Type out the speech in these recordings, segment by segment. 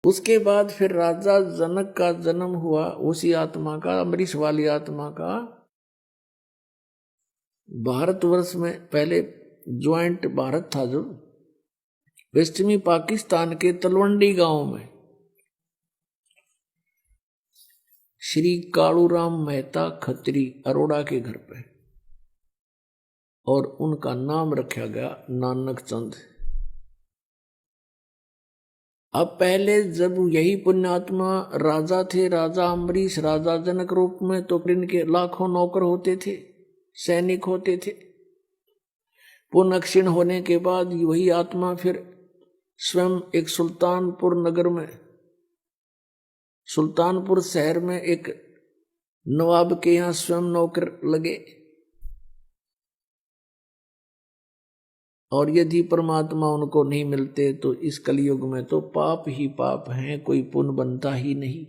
उसके बाद फिर राजा जनक का जन्म हुआ, उसी आत्मा का, अमरीश वाली आत्मा का। भारतवर्ष में पहले ज्वाइंट भारत था जो, पश्चिमी पाकिस्तान के तलवंडी गांव में श्री कालूराम मेहता खत्री अरोड़ा के घर पे, और उनका नाम रखा गया नानक चंद। अब पहले जब यही पुण्यात्मा राजा थे, राजा अम्बरीश राजा जनक रूप में, तो फिर इनके लाखों नौकर होते थे, सैनिक होते थे। पुण्य क्षीण होने के बाद वही आत्मा फिर स्वयं एक सुल्तानपुर नगर में, सुल्तानपुर शहर में एक नवाब के यहाँ स्वयं नौकर लगे। और यदि परमात्मा उनको नहीं मिलते तो इस कलयुग में तो पाप ही पाप हैं, कोई पुण्य बनता ही नहीं।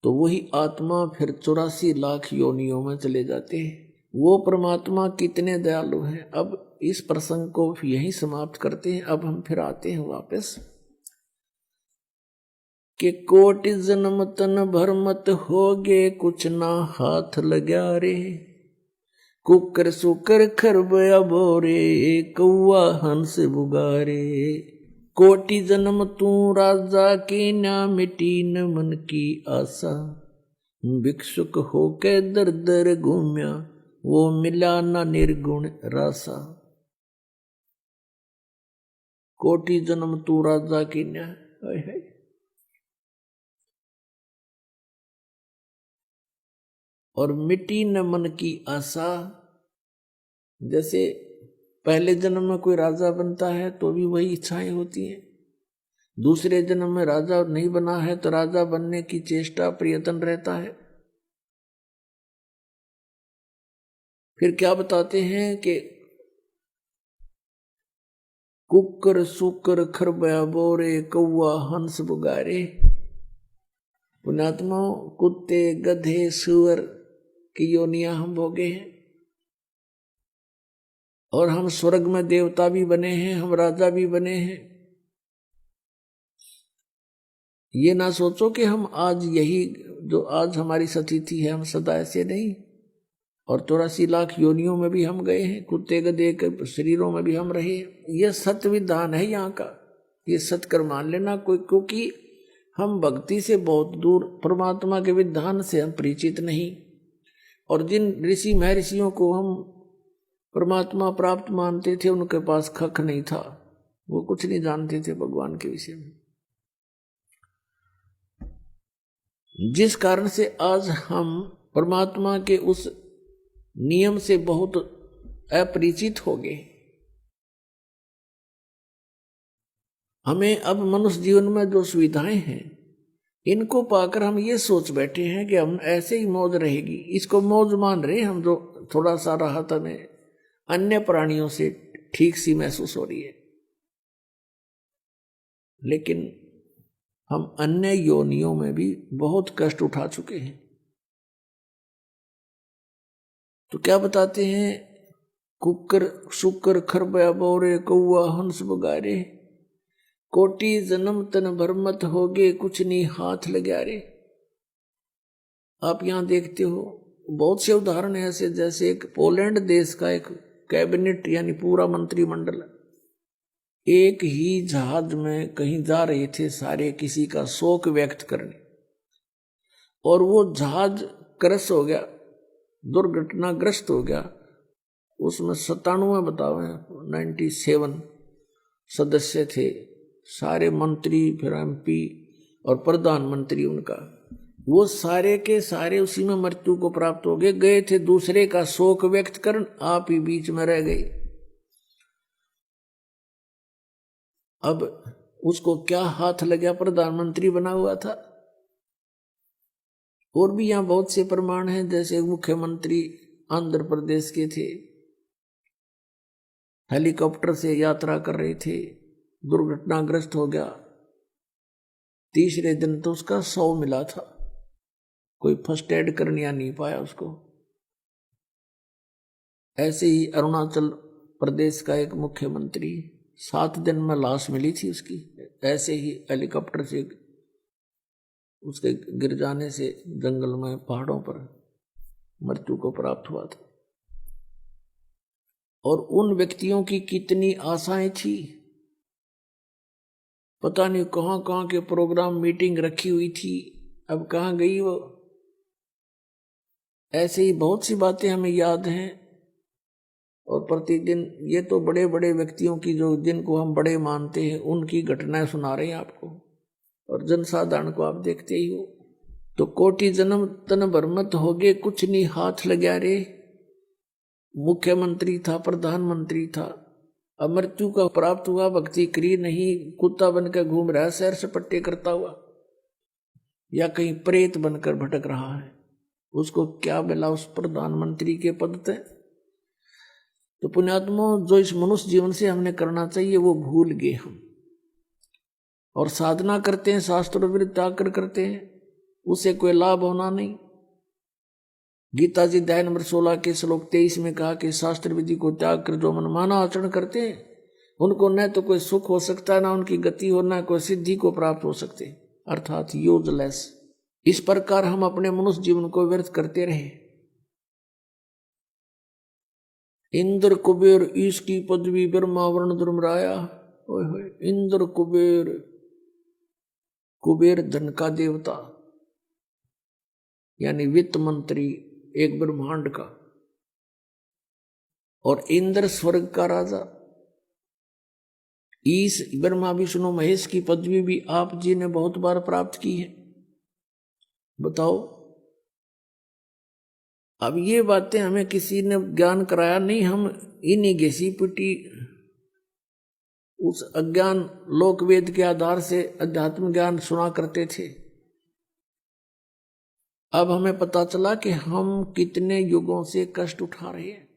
तो वही आत्मा फिर 84 लाख योनियों में चले जाते हैं। वो परमात्मा कितने दयालु हैं। अब इस प्रसंग को यहीं समाप्त करते हैं। अब हम फिर आते हैं वापस कि कोटि जन्म तन भर मत होगे, कुछ ना हाथ लगा रे। कुकर सुकर खरबया बोरे, कौआ हंस बुगारे। कोटि जन्म तू राजा की, ना मिटी न मन की आशा। भिक्षुक होके दर दर घूम्या, वो मिला ना निर्गुण रासा। कोटि जन्म तू राजा की न्या, और मिटी न मन की आशा। जैसे पहले जन्म में कोई राजा बनता है तो भी वही इच्छाएं होती हैं, दूसरे जन्म में राजा नहीं बना है तो राजा बनने की चेष्टा प्रयत्न रहता है। फिर क्या बताते हैं कि कुकर सुकर खरबया बोरे, कौआ हंस बुगारे। पुण्यात्माओं, कुत्ते गधे सुअर की योनियां हम भोगे हैं, और हम स्वर्ग में देवता भी बने हैं, हम राजा भी बने हैं। ये ना सोचो कि हम आज यही जो आज हमारी स्थिति है हम सदा ऐसे नहीं। और 84 लाख योनियों में भी हम गए हैं, कुत्ते गधे के शरीरों में भी हम रहे। यह सत्य विधान है यहाँ का, ये सत्य मान लेना कोई, क्योंकि हम भक्ति से बहुत दूर, परमात्मा के विधान से हम परिचित नहीं। और जिन ऋषि महर्षियों को हम परमात्मा प्राप्त मानते थे उनके पास खख नहीं था, वो कुछ नहीं जानते थे भगवान के विषय में। जिस कारण से आज हम परमात्मा के उस नियम से बहुत अपरिचित हो गए। हमें अब मनुष्य जीवन में जो सुविधाएं हैं इनको पाकर हम ये सोच बैठे हैं कि हम ऐसे ही मौज रहेगी, इसको मौज मान रहे हम। जो थोड़ा सा राहत हमें अन्य प्राणियों से ठीक सी महसूस हो रही है, लेकिन हम अन्य योनियों में भी बहुत कष्ट उठा चुके हैं। तो क्या बताते हैं, कुकर सुकर खरबया बोरे, कौआ हंस बुगारे। कोटि जन्म तन भर मत होगे, कुछ नहीं हाथ लगा रे। आप यहां देखते हो बहुत से उदाहरण ऐसे, जैसे एक पोलैंड देश का एक कैबिनेट यानी पूरा मंत्रिमंडल एक ही जहाज में कहीं जा रहे थे सारे, किसी का शोक व्यक्त करने, और वो जहाज क्रश हो गया, दुर्घटनाग्रस्त हो गया। उसमें 97 बताओ 97 सदस्य थे, सारे मंत्री, फिर MP और प्रधानमंत्री उनका, वो सारे के सारे उसी में मृत्यु को प्राप्त हो गए थे दूसरे का शोक व्यक्त करन, आप ही बीच में रह गए। अब उसको क्या हाथ लगा, प्रधानमंत्री बना हुआ था। और भी यहां बहुत से प्रमाण हैं, जैसे मुख्यमंत्री आंध्र प्रदेश के थे, हेलीकॉप्टर से यात्रा कर रहे थे, दुर्घटनाग्रस्त हो गया, तीसरे दिन तो उसका 100 मिला था, कोई फर्स्ट एड करने नहीं पाया उसको। ऐसे ही अरुणाचल प्रदेश का एक मुख्यमंत्री 7 दिन में लाश मिली थी उसकी, ऐसे ही हेलीकॉप्टर से उसके गिर जाने से जंगल में पहाड़ों पर मृत्यु को प्राप्त हुआ था। और उन व्यक्तियों की कितनी आशाएं थी, पता नहीं कहां कहां के प्रोग्राम मीटिंग रखी हुई थी, अब कहां गई वो। ऐसे ही बहुत सी बातें हमें याद हैं। और प्रतिदिन ये तो बड़े बड़े व्यक्तियों की, जो जिनको हम बड़े मानते हैं, उनकी घटनाएं सुना रहे हैं आपको, और जनसाधारण को आप देखते ही हो। तो कोटि जन्म तन भरमत होगे, कुछ नहीं हाथ लग्या रे। मुख्यमंत्री था, प्रधानमंत्री था, अब मृत्यु का प्राप्त हुआ, भक्ति करी नहीं, कुत्ता बनकर घूम रहा है सैर सपट्टे करता हुआ, या कहीं प्रेत बनकर भटक रहा है, उसको क्या मिला उस प्रधानमंत्री के पद से। तो पुण्यात्मा, जो इस मनुष्य जीवन से हमने करना चाहिए वो भूल गए हम, और साधना करते हैं, शास्त्रों विरुद्ध त्याग करते हैं, उसे कोई लाभ होना नहीं। गीता जी अध्याय नंबर 16 के श्लोक 23 में कहा कि शास्त्र विधि को त्याग कर जो मनमाना आचरण करते हैं, उनको न तो कोई सुख हो सकता है, ना उनकी गति हो, ना कोई सिद्धि को प्राप्त हो सकते, अर्थात यूजलेस। इस प्रकार हम अपने मनुष्य जीवन को व्यर्थ करते रहे। इंद्र कुबेर ईश की पदवी, ब्रह्मा वर्ण धर्मराया। इंद्र कुबेर, कुबेर धन का देवता यानी वित्त मंत्री एक ब्रह्मांड का, और इंद्र स्वर्ग का राजा। ईश ब्रह्मा विष्णु महेश की पदवी भी आप जी ने बहुत बार प्राप्त की है। बताओ, अब ये बातें हमें किसी ने ज्ञान कराया नहीं, हम इन्हीं घिसी पिटी उस अज्ञान लोक वेद के आधार से अध्यात्म ज्ञान सुना करते थे। अब हमें पता चला कि हम कितने युगों से कष्ट उठा रहे हैं।